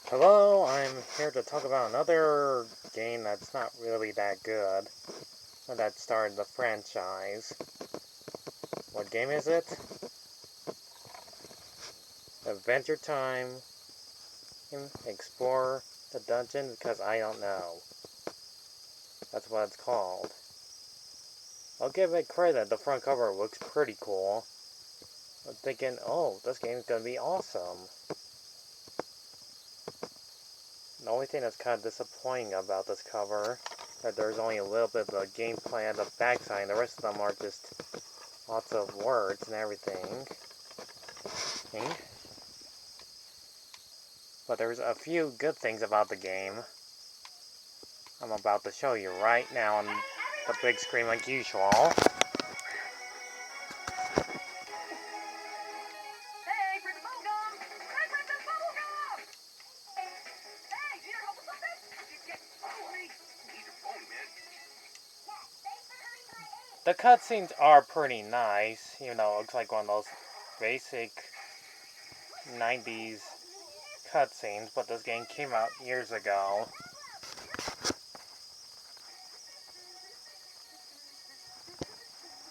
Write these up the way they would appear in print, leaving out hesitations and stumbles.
Hello, I'm here to talk about another game that's not really that good, but that started the franchise. What game is it? Adventure Time. Explore the dungeon because I don't know. That's what it's called. I'll give it credit, the front cover looks pretty cool. I'm thinking, oh, this game's gonna be awesome. The only thing that's kind of disappointing about this cover is that there's only a little bit of a gameplay at the backside, and the rest of them are just lots of words and everything. But there's a few good things about the game I'm about to show you right now on the big screen like usual. The cutscenes are pretty nice, even though it looks like one of those basic 90s cutscenes, but this game came out years ago.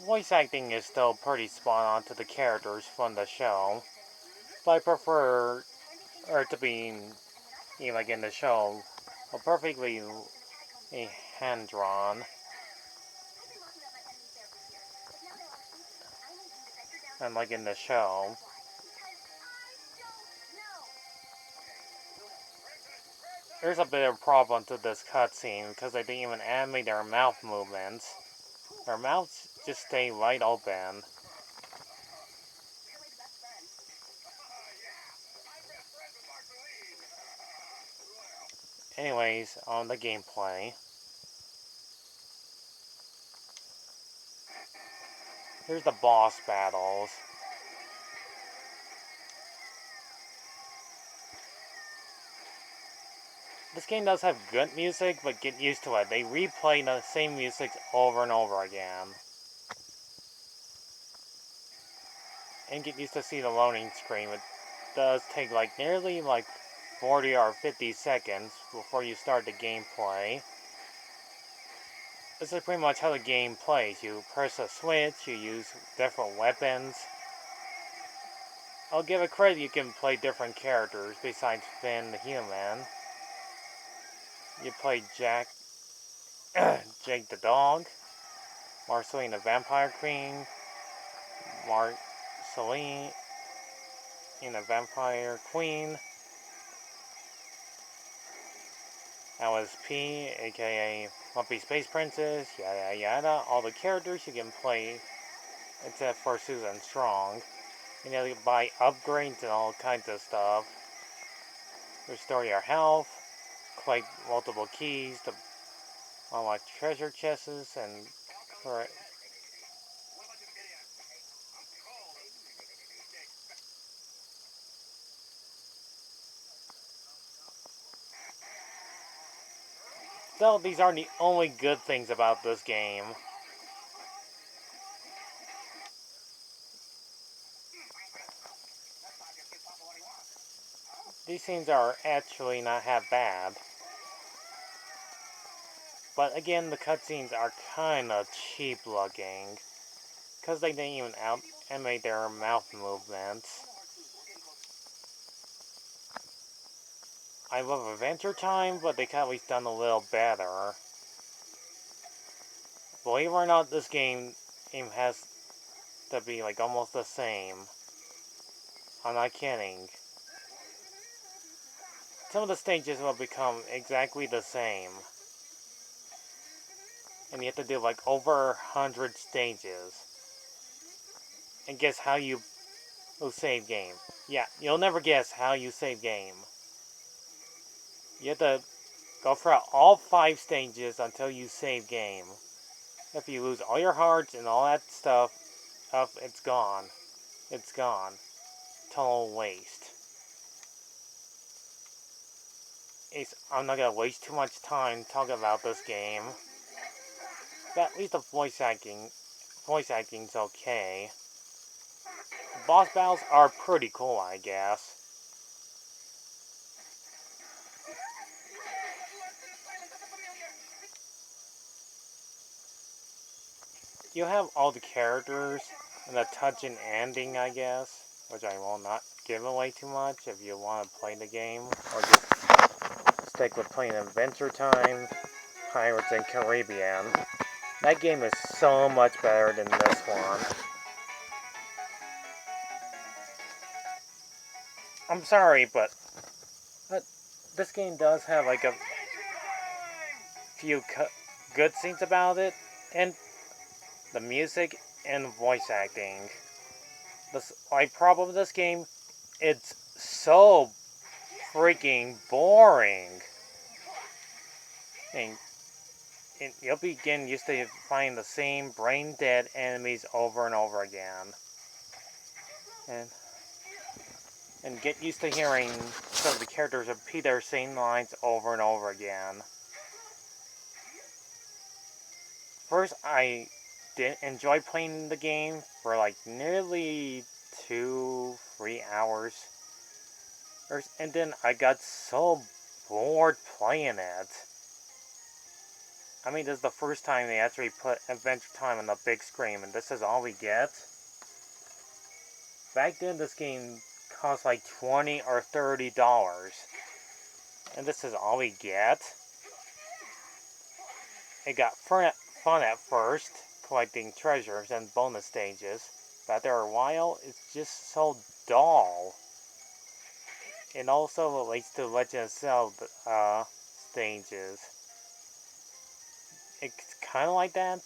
Voice acting is still pretty spot on to the characters from the show, but I prefer it to be, like in the show, perfectly hand-drawn. And like in the show. There's a bit of a problem to this cutscene because they didn't even animate their mouth movements. Their mouths just stay wide open. Anyways, on the gameplay. Here's the boss battles. This game does have good music, but get used to it. They replay the same music over and over again. And get used to see the loading screen. It does take nearly 40 or 50 seconds before you start the gameplay. This is pretty much how the game plays. You press a switch, you use different weapons. I'll give it credit, you can play different characters besides Finn the human. You play Jake the dog, Marceline the vampire queen, Marceline the vampire queen, LSP, aka Lumpy Space Princess, yada yada. All the characters you can play except for Susan Strong. You know, you buy upgrades and all kinds of stuff. Restore your health, collect multiple keys to unlock treasure chests, and correct. So these aren't the only good things about this game. These scenes are actually not half bad. But again, the cutscenes are kinda cheap looking. Because they didn't even animate their mouth movements. I love Adventure Time, but they could at least done a little better. Believe it or not, this game has to be almost the same. I'm not kidding. Some of the stages will become exactly the same. And you have to do over 100 stages. And guess how you will save game. Yeah, you'll never guess how you save game. You have to go through all 5 stages until you save game. If you lose all your hearts and all that stuff, it's gone. It's gone. Total waste. I'm not gonna waste too much time talking about this game. But at least the voice acting's okay. The boss battles are pretty cool, I guess. you have all the characters and a touching ending, I guess, which I will not give away too much if you want to play the game, or just stick with playing Adventure Time, Pirates and Caribbean. That game is so much better than this one. I'm sorry, but this game does have like a few good scenes about it, and the music and voice acting. My problem with this game, it's so freaking boring. And you'll begin used to find the same brain dead enemies over and over again. And get used to hearing some of the characters repeat their same lines over and over again. First, I did enjoy playing the game for like nearly 2-3 hours. And then I got so bored playing it. I mean, this is the first time they actually put Adventure Time on the big screen, and this is all we get. Back then, this game cost like $20 or $30, and this is all we get. It got fun at first, collecting treasures and bonus stages, but after a while, it's just so dull. It also relates to Legend of Zelda stages. It's kind of like that,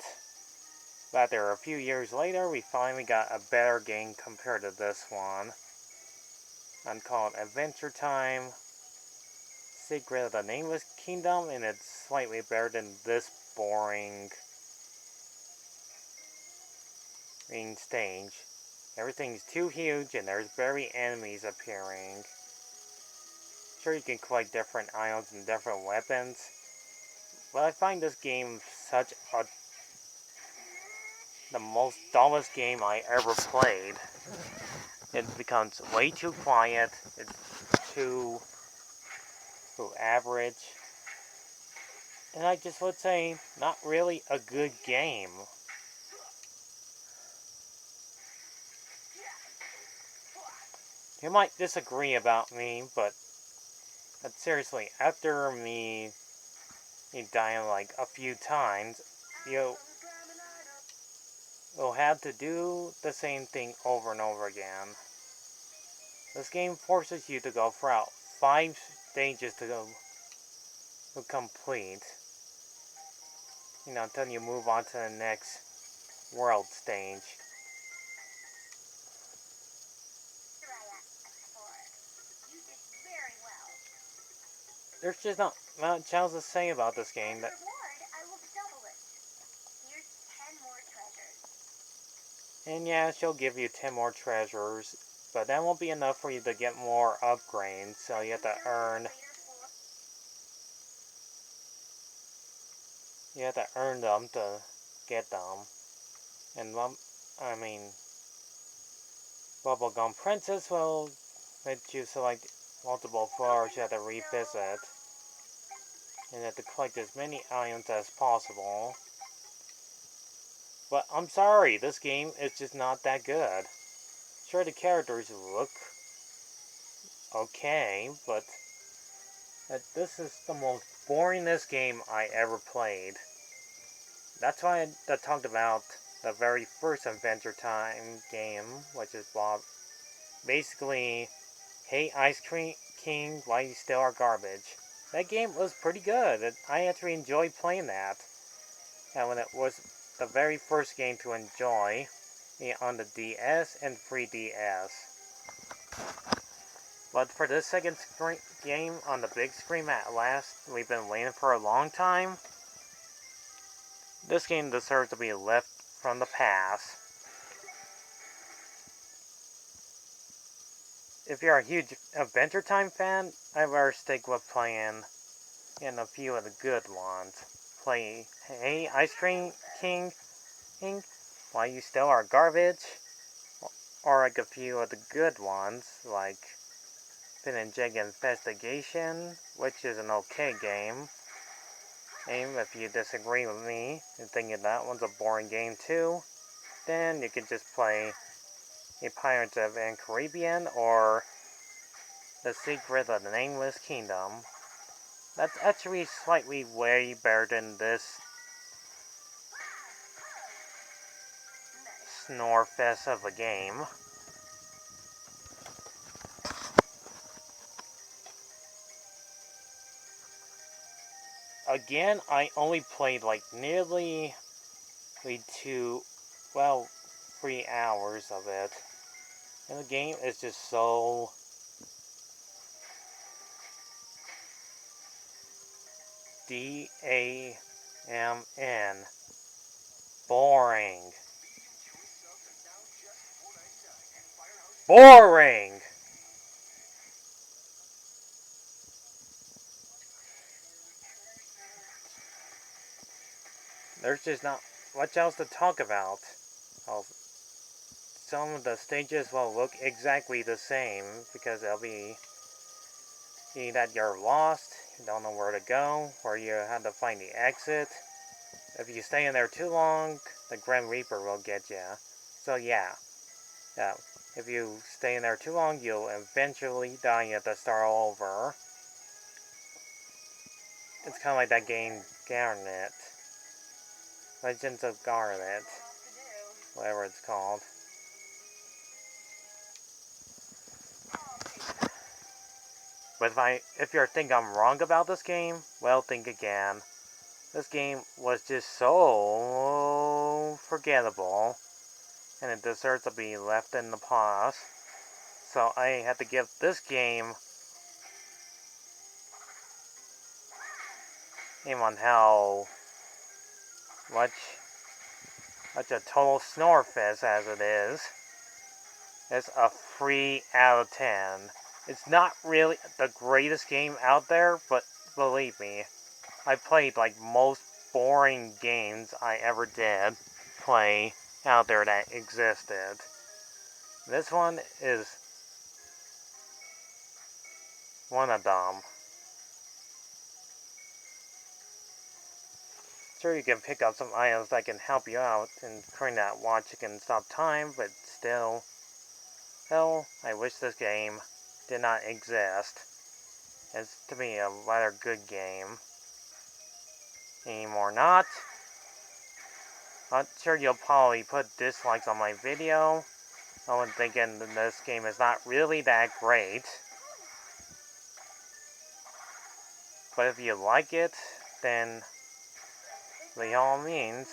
but after a few years later, we finally got a better game compared to this one. And called Adventure Time Secret of the Nameless Kingdom, and it's slightly better than this boring stage. Everything's too huge, and there's very enemies appearing. Sure, you can collect different items and different weapons, but I find this game the most dullest game I ever played. It becomes way too quiet, it's too average, and I just would say, not really a good game. You might disagree about me, but seriously, after me dying like a few times, you'll have to do the same thing over and over again. This game forces you to go throughout 5 stages to complete. Until you move on to the next world stage. There's just not much else to say about this game. And yeah, she'll give you 10 more treasures, but that won't be enough for you to get more upgrades, so you have to earn them to get them. And Bubblegum Princess will let you select multiple floors you have to revisit, and you have to collect as many items as possible. But I'm sorry, this game is just not that good. Sure, the characters look okay, but this is the most boringest game I ever played. That's why I talked about the very first Adventure Time game, which is basically, hey Ice Cream King, why you still are garbage. That game was pretty good. I actually enjoyed playing that. And when it was the very first game to enjoy on the DS and 3DS. But for this second game on the big screen at last, we've been waiting for a long time. This game deserves to be left from the past. If you're a huge Adventure Time fan, I'd rather stick with playing a few of the good ones. Play Hey Ice Cream King, why you still are garbage, or like a few of the good ones, like Finn and Jake Investigation, which is an okay game, And if you disagree with me and thinking that one's a boring game too, then you could just play a Pirates of the Caribbean or The Secret of the Nameless Kingdom. That's actually slightly way better than this snore fest of a game. Again, I only played like nearly 3 hours of it. And the game is just so D-A-M-N. Boring. Boring! There's just not much else to talk about. Some of the stages will look exactly the same because they'll be that you're lost, you don't know where to go, where you have to find the exit. If you stay in there too long, the Grim Reaper will get you. So yeah, if you stay in there too long, you'll eventually die and you have to start all over. It's kind of like that game Garnet. Legends of Garnet. Whatever it's called. But if you think I'm wrong about this game, well, think again. This game was just so forgettable, and it deserves to be left in the past. So I had to give this game on how much a total snorefest as it is. It's a 3 out of 10. It's not really the greatest game out there, but believe me, I played like most boring games I ever did play out there that existed. This one is one of them. Sure, you can pick up some items that can help you out in creating that watch you can stop time, but still, hell, I wish this game did not exist. It's to me a rather good game. Anymore not. I'm sure you'll probably put dislikes on my video. I'm thinking that this game is not really that great. But if you like it, then by all means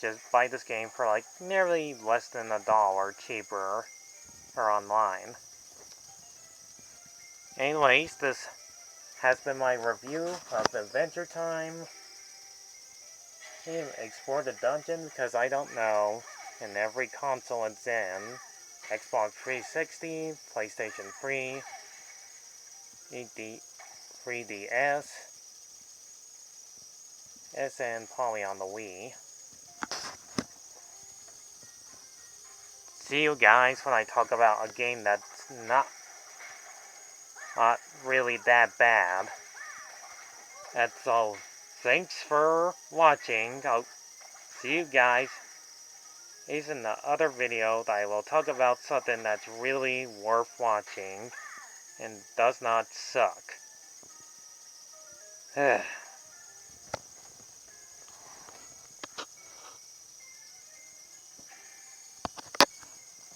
just buy this game for like nearly less than $1 cheaper or online. Anyways, this has been my review of Adventure Time. And explore the dungeon because I don't know. In every console it's in. Xbox 360, PlayStation 3, 3DS, and probably on the Wii. See you guys when I talk about a game that's not really that bad. That's all. Thanks for watching. I'll see you guys in the other video that I will talk about something that's really worth watching and does not suck.